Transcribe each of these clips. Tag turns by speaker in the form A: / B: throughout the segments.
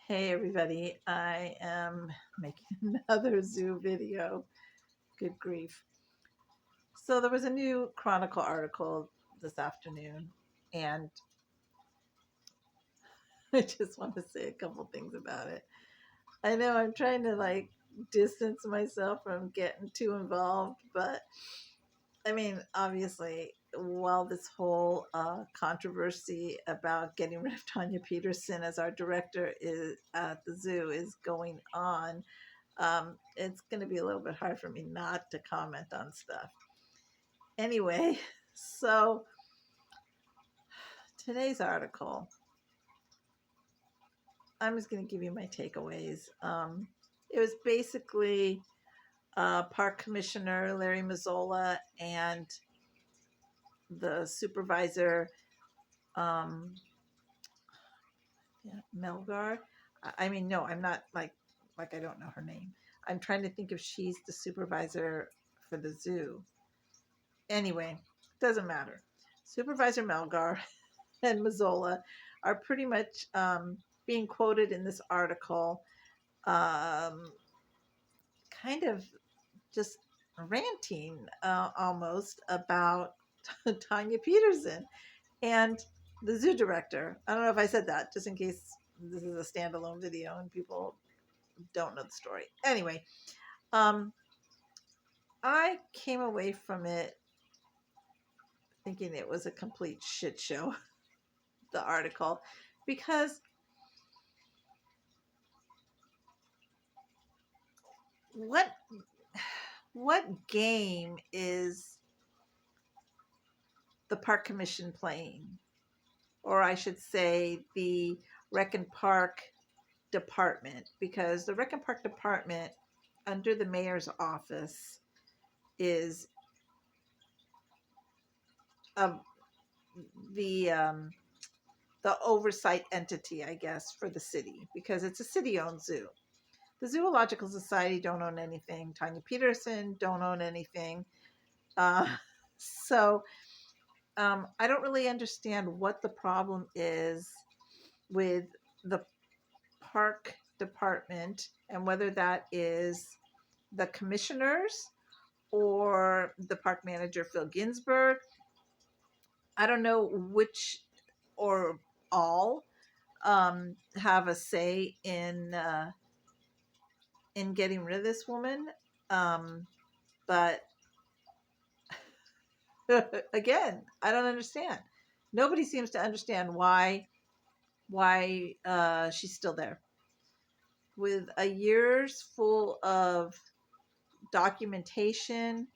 A: Hey everybody, I am making another zoo video. Good grief. So there was a new Chronicle article this afternoon, and I just want to say a couple things about it. I know I'm trying to distance myself from getting too involved, but I mean, obviously, while this whole controversy about getting rid of Tanya Peterson as our director is at the zoo is going on, it's going to be a little bit hard for me not to comment on stuff. Anyway, so today's article, I'm just going to give you my takeaways. It was basically Park Commissioner Larry Mazzola and the supervisor, um, yeah, Melgar. I mean, no, I'm not like I don't know her name. I'm trying to think if she's the supervisor for the zoo. Anyway, doesn't matter. Supervisor Melgar and Mazzola are pretty much being quoted in this article, um, kind of just ranting almost about Tanya Peterson and the zoo director. I don't know if I said that, just in case this is a standalone video and people don't know the story. Anyway, um, I came away from it thinking it was a complete shit show, the article, because what what game is the park commission playing? Or I should say the rec and park department, because the rec and park department under the mayor's office is um, the um, the oversight entity, I guess, for the city, because it's a city-owned zoo. The Zoological Society don't own anything. Tanya Peterson don't own anything. Uh, so I don't really understand what the problem is with the park department and whether that is the commissioners or the park manager, Phil Ginsburg. I don't know which or all have a say in getting rid of this woman. But again, I don't understand. Nobody seems to understand why she's still there with a year's full of documentation,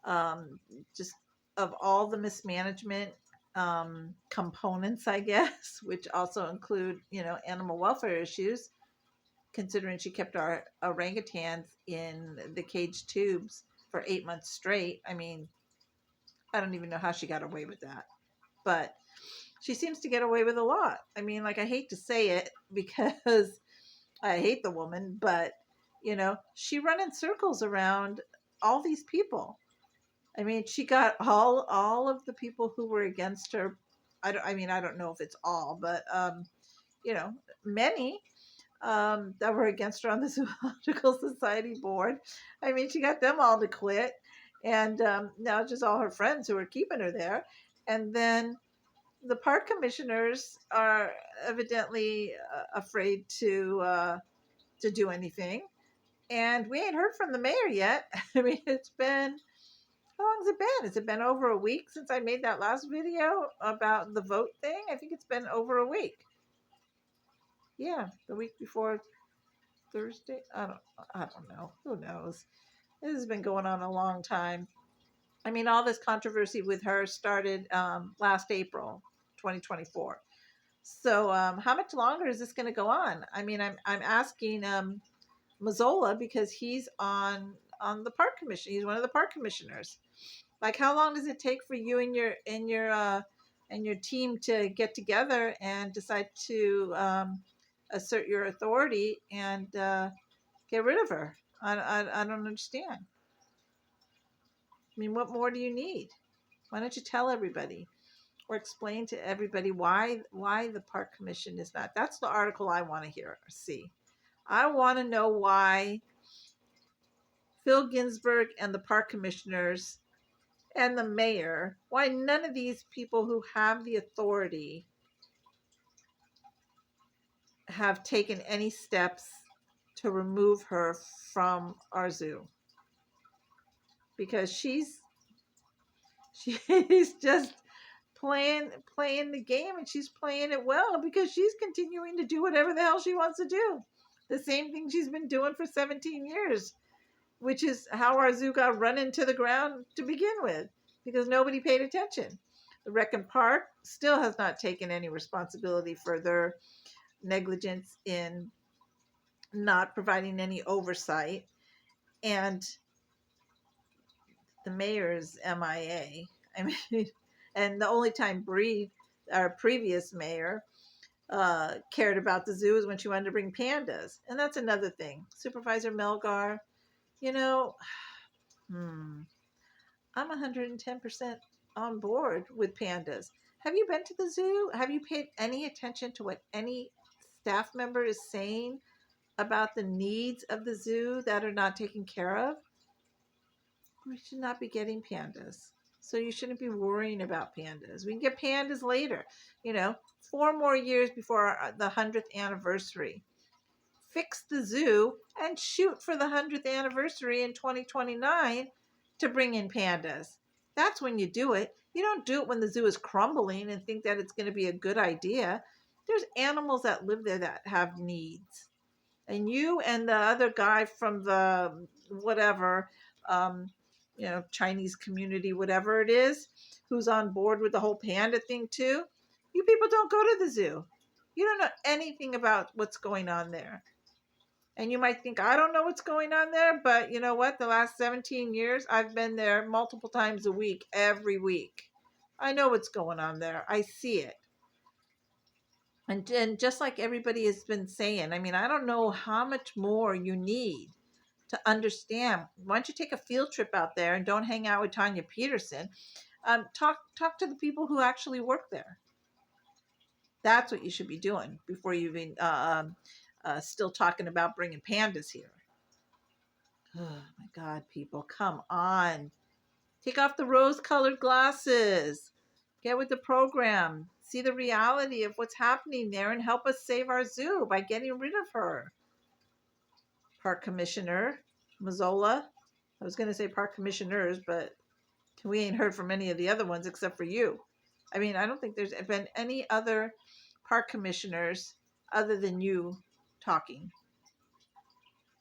A: um, just of all the mismanagement components, I guess, which also include, animal welfare issues, considering she kept our orangutans in the cage tubes for 8 months straight. I mean, I don't even know how she got away with that, but she seems to get away with a lot. I mean, like, I hate to say it because I hate the woman, but she run in circles around all these people. I mean, she got all of the people who were against her. I don't know if it's all, but many that were against her on the Zoological Society board. I mean, she got them all to quit, and now it's just all her friends who are keeping her there. And then the park commissioners are evidently afraid to do anything, and we ain't heard from the mayor yet. I mean, it's been, how long has it been? Has it been over a week since I made that last video about the vote thing? I think it's been over a week. Yeah, the week before Thursday. I don't know. Who knows? This has been going on a long time. I mean, all this controversy with her started last April, 2024. So, how much longer is this going to go on? I mean, I'm asking Mazzola, because he's on the park commission. He's one of the park commissioners. Like, how long does it take for you and your team to get together and decide to assert your authority and get rid of her? I don't understand. I mean, what more do you need? Why don't you tell everybody? or explain to everybody why the park commission is not. That's the article I want to hear or see. I want to know why Phil Ginsburg and the park commissioners and the mayor, why none of these people who have the authority have taken any steps to remove her from our zoo, because she's just playing the game, and she's playing it well, because she's continuing to do whatever the hell she wants to do. The same thing she's been doing for 17 years, which is how our zoo got run into the ground to begin with, because nobody paid attention. The Rec and Park still has not taken any responsibility for their negligence in not providing any oversight, and the mayor's MIA. I mean, and the only time Bree, our previous mayor, cared about the zoo is when she wanted to bring pandas, and that's another thing. Supervisor Melgar, you know, I'm 110% on board with pandas. Have you been to the zoo? Have you paid any attention to what any staff member is saying about the needs of the zoo that are not taken care of? We should not be getting pandas. So you shouldn't be worrying about pandas. We can get pandas later, 4 more years before the 100th anniversary. Fix the zoo and shoot for the 100th anniversary in 2029 to bring in pandas. That's when you do it. You don't do it when the zoo is crumbling and think that it's going to be a good idea. There's animals that live there that have needs. And you and the other guy from the whatever, Chinese community, whatever it is, who's on board with the whole panda thing too, you people don't go to the zoo. You don't know anything about what's going on there. And you might think, I don't know what's going on there, but you know what? The last 17 years, I've been there multiple times a week, every week. I know what's going on there. I see it. And just like everybody has been saying, I mean, I don't know how much more you need to understand. Why don't you take a field trip out there and don't hang out with Tanya Peterson? Talk to the people who actually work there. That's what you should be doing before you even still talking about bringing pandas here. Oh my God, people, come on. Take off the rose-colored glasses. Get with the program. See the reality of what's happening there and help us save our zoo by getting rid of her. Park Commissioner Mazzola. I was going to say park commissioners, but we ain't heard from any of the other ones except for you. I mean, I don't think there's been any other park commissioners other than you talking.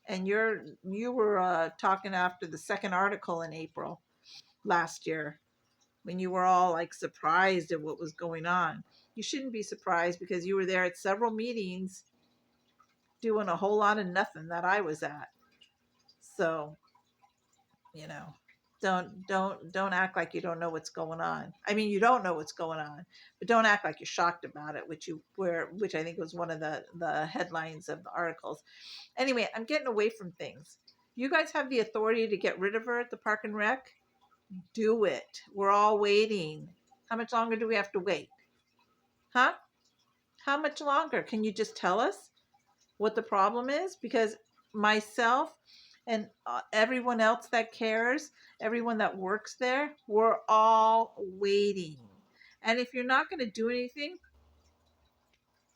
A: And you were talking after the second article in April last year, when you were all like surprised at what was going on. You shouldn't be surprised, because you were there at several meetings doing a whole lot of nothing that I was at. So, don't act like you don't know what's going on. I mean, you don't know what's going on, but don't act like you're shocked about it, which I think was one of the headlines of the articles. Anyway, I'm getting away from things. You guys have the authority to get rid of her at the Park and Rec. Do it. We're all waiting. How much longer do we have to wait? Huh? How much longer? Can you just tell us what the problem is? Because myself and everyone else that cares, everyone that works there, we're all waiting. And if you're not going to do anything,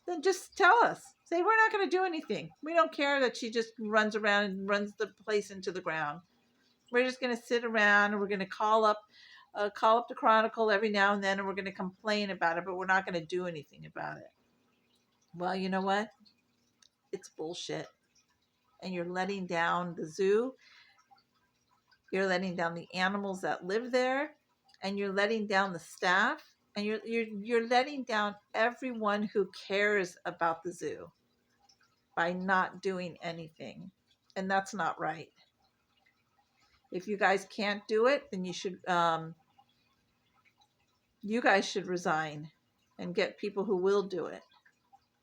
A: then just tell us. Say, we're not going to do anything. We don't care that she just runs around and runs the place into the ground. We're just going to sit around, and we're going to call up the Chronicle every now and then, and we're going to complain about it, but we're not going to do anything about it. Well, you know what? It's bullshit. And you're letting down the zoo. You're letting down the animals that live there, and you're letting down the staff, and you're letting down everyone who cares about the zoo by not doing anything. And that's not right. If you guys can't do it, then you guys should resign and get people who will do it.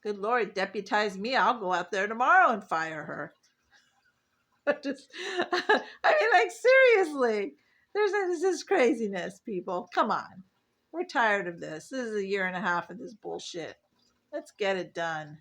A: Good Lord, deputize me. I'll go out there tomorrow and fire her. I mean, like, seriously, this is craziness, people. Come on. We're tired of this. This is a year and a half of this bullshit. Let's get it done.